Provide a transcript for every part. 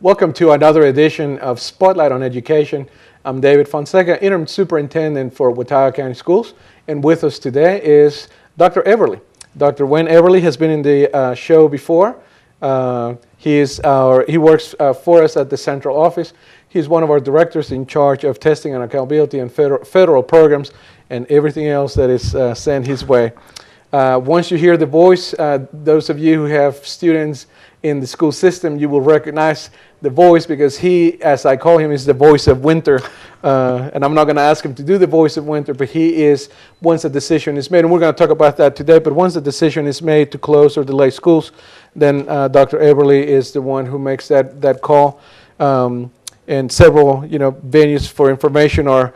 Welcome to another edition of Spotlight on Education. I'm David Fonseca, Interim Superintendent for Watauga County Schools, and with us today is Dr. Eberle. Dr. Wayne Eberle has been in the show before. He works for us at the central office. He's one of our directors in charge of testing and accountability and federal programs and everything else that is sent his way. Once you hear the voice, those of you who have students in the school system, you will recognize the voice because he, as I call him, is the voice of winter. And I'm not going to ask him to do the voice of winter, but he is, once a decision is made, and we're going to talk about that today, but once the decision is made to close or delay schools, then Dr. Eberle is the one who makes that call. And several venues for information are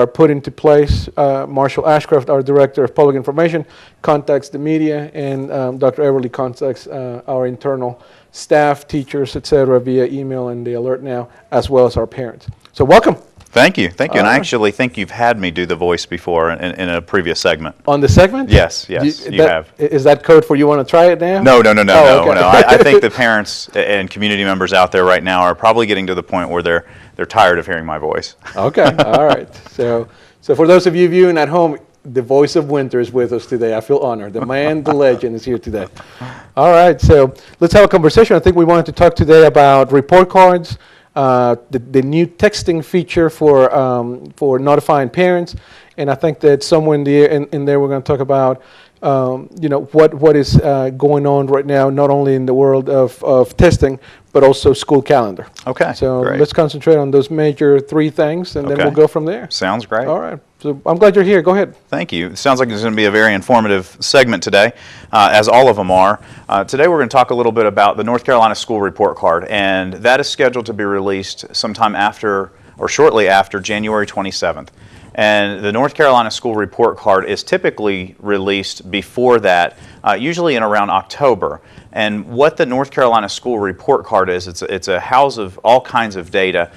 put into place. Marshall Ashcraft, our Director of Public Information, contacts the media, and Dr. Eberle contacts our internal staff, teachers, etc., via email and the Alert Now, as well as our parents. So welcome. Thank you. And I actually think you've had me do the voice before in a previous segment. On the segment? Yes, you have. Is that code for you want to try it now? No. I think the parents and community members out there right now are probably getting to the point where they're tired of hearing my voice. Okay, all right. So for those of you viewing at home, the voice of winter is with us today. I feel honored. The man, the legend is here today. All right, so let's have a conversation. I think we wanted to talk today about report cards, the new texting feature for notifying parents, and I think that somewhere in there we're going to talk about what is going on right now, not only in the world of testing, but also school calendar. Okay, so great. Let's concentrate on those major three things, and then we'll go from there. Sounds great. All right. So I'm glad you're here. Go ahead. Thank you. It sounds like it's going to be a very informative segment today, as all of them are. Today we're going to talk a little bit about the North Carolina School Report Card, and that is scheduled to be released sometime after or shortly after January 27th. And the North Carolina School Report Card is typically released before that, usually in around October. And what the North Carolina School Report Card is, it's a house of all kinds of data,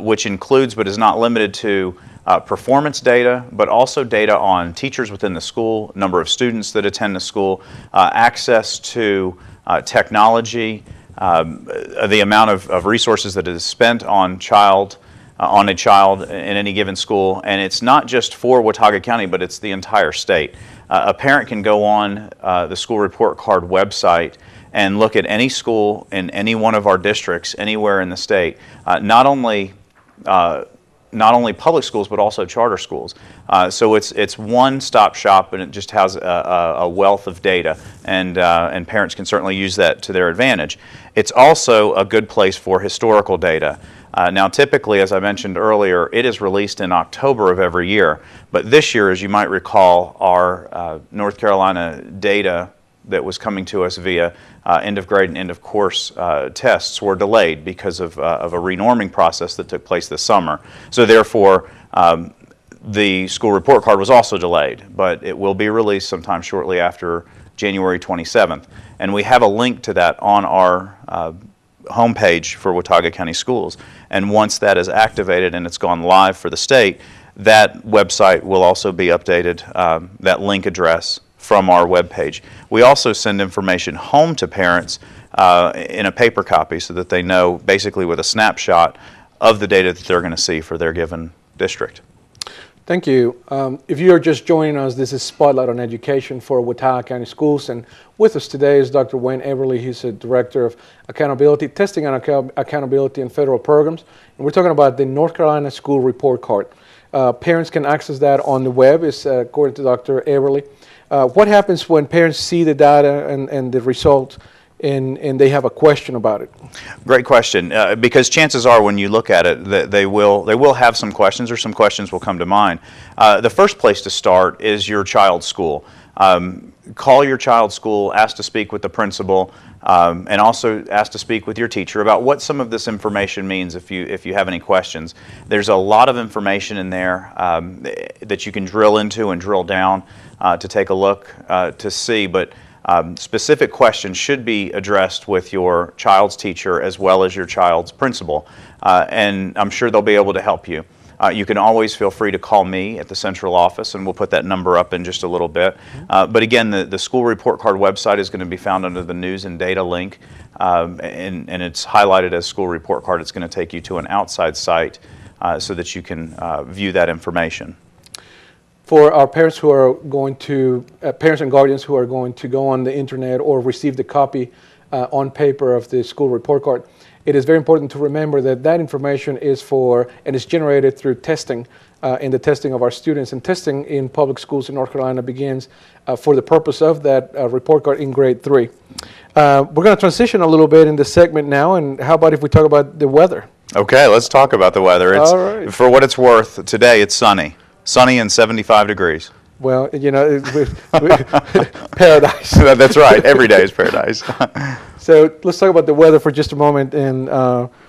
which includes but is not limited to performance data, but also data on teachers within the school, number of students that attend the school, access to technology, the amount of resources that is spent on a child in any given school. And it's not just for Watauga County, but it's the entire state. A parent can go on the School Report Card website and look at any school in any one of our districts anywhere in the state, not only public schools, but also charter schools. So it's one-stop shop, and it just has a wealth of data, and parents can certainly use that to their advantage. It's also a good place for historical data. Now, typically, as I mentioned earlier, it is released in October of every year. But this year, as you might recall, our North Carolina data that was coming to us via end of grade and end of course tests were delayed because of a renorming process that took place this summer. So therefore, the school report card was also delayed, but it will be released sometime shortly after January 27th. And we have a link to that on our homepage for Watauga County Schools. And once that is activated and it's gone live for the state, that website will also be updated, that link address from our webpage. We also send information home to parents in a paper copy so that they know basically with a snapshot of the data that they're going to see for their given district. Thank you. If you are just joining us, this is Spotlight on Education for Watauga County Schools, and with us today is Dr. Wayne Eberle. He's a Director of Accountability, Testing and Accountability in Federal Programs, and we're talking about the North Carolina School Report Card. Parents can access that on the web, according to Dr. Eberle. What happens when parents see the data and the result and they have a question about it? Great question, because chances are when you look at it that they will have some questions, or some questions will come to mind. The first place to start is your child's school. Call your child's school, ask to speak with the principal, and also ask to speak with your teacher about what some of this information means if you have any questions. There's a lot of information in there that you can drill into and drill down to take a look to see, but specific questions should be addressed with your child's teacher as well as your child's principal, and I'm sure they'll be able to help you. You can always feel free to call me at the central office, and we'll put that number up in just a little bit. But again, the school report card website is going to be found under the news and data link, and it's highlighted as school report card. It's going to take you to an outside site so that you can view that information. For our parents who are going to, parents and guardians who are going to go on the internet or receive the copy on paper of the school report card, it is very important to remember that that information is for, and is generated through testing, in the testing of our students. And testing in public schools in North Carolina begins for the purpose of that report card in grade 3. We're going to transition a little bit in this segment now, and how about if we talk about the weather? Okay, let's talk about the weather. All right. For what it's worth, today it's sunny. Sunny and 75 degrees. Well, you know, paradise. That's right. Every day is paradise. So let's talk about the weather for just a moment. And,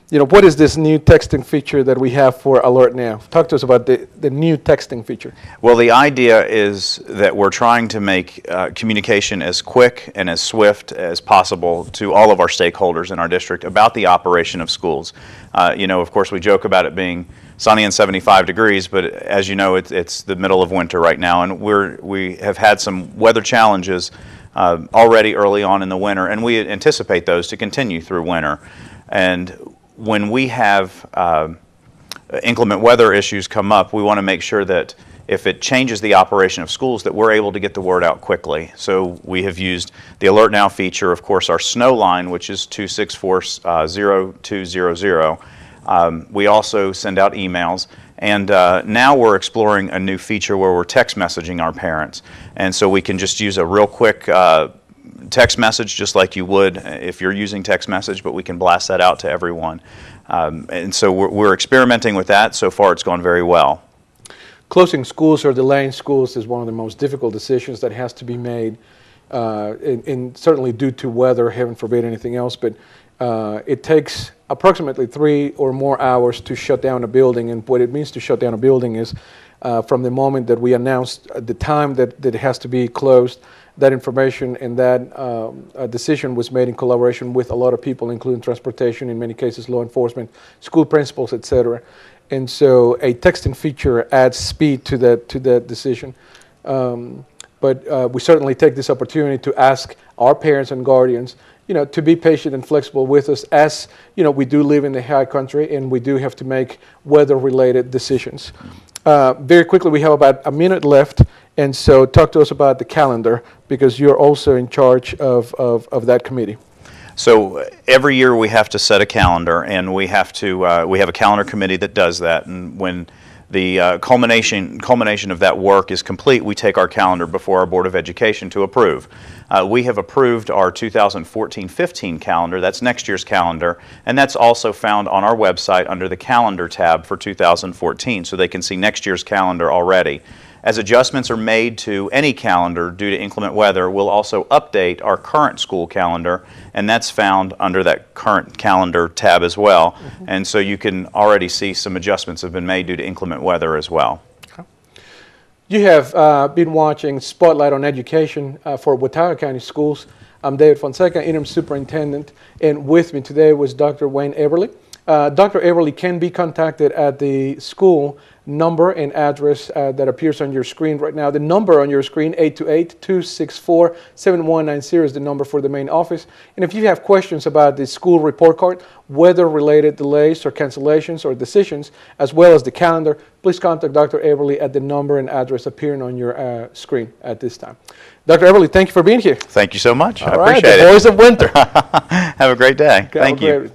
you know, what is this new texting feature that we have for Alert Now? Talk to us about the new texting feature. Well, the idea is that we're trying to make communication as quick and as swift as possible to all of our stakeholders in our district about the operation of schools. You know, of course, we joke about it being sunny and 75 degrees, but as you know, it's the middle of winter right now, and we have had some weather challenges already early on in the winter, and we anticipate those to continue through winter. And when we have inclement weather issues come up, we want to make sure that if it changes the operation of schools, that we're able to get the word out quickly. So we have used the Alert Now feature, of course, our snow line, which is 264-0200. We also send out emails, and now we're exploring a new feature where we're text messaging our parents. And so we can just use a real quick text message, just like you would if you're using text message, but we can blast that out to everyone. And so we're experimenting with that. So far, it's gone very well. Closing schools or delaying schools is one of the most difficult decisions that has to be made, and certainly due to weather, heaven forbid anything else, but it takes approximately 3 or more hours to shut down a building. And what it means to shut down a building is from the moment that we announced the time that it has to be closed, that information and that decision was made in collaboration with a lot of people, including transportation, in many cases law enforcement, school principals, etc. And so a texting feature adds speed to that decision. But we certainly take this opportunity to ask our parents and guardians, you know, to be patient and flexible with us, as you know, we do live in the high country and we do have to make weather-related decisions. Very quickly, we have about a minute left, and so talk to us about the calendar, because you're also in charge of that committee. So every year we have to set a calendar, and we have a calendar committee that does that. And when the culmination of that work is complete, we take our calendar before our Board of Education to approve. We have approved our 2014-15 calendar. That's next year's calendar, and that's also found on our website under the calendar tab for 2014, so they can see next year's calendar already. As adjustments are made to any calendar due to inclement weather, we'll also update our current school calendar, and that's found under that current calendar tab as well. Mm-hmm. And so you can already see some adjustments have been made due to inclement weather as well. Okay. You have been watching Spotlight on Education for Watauga County Schools. I'm David Fonseca, Interim Superintendent, and with me today was Dr. Wayne Eberle. Dr. Eberle can be contacted at the school number and address that appears on your screen right now. The number on your screen, 828-264-7190, is the number for the main office. And if you have questions about the school report card, weather-related delays or cancellations or decisions, as well as the calendar, please contact Dr. Eberle at the number and address appearing on your screen at this time. Dr. Eberle, thank you for being here. Thank you so much. I appreciate it. The voice of winter. Have a great day. Thank you.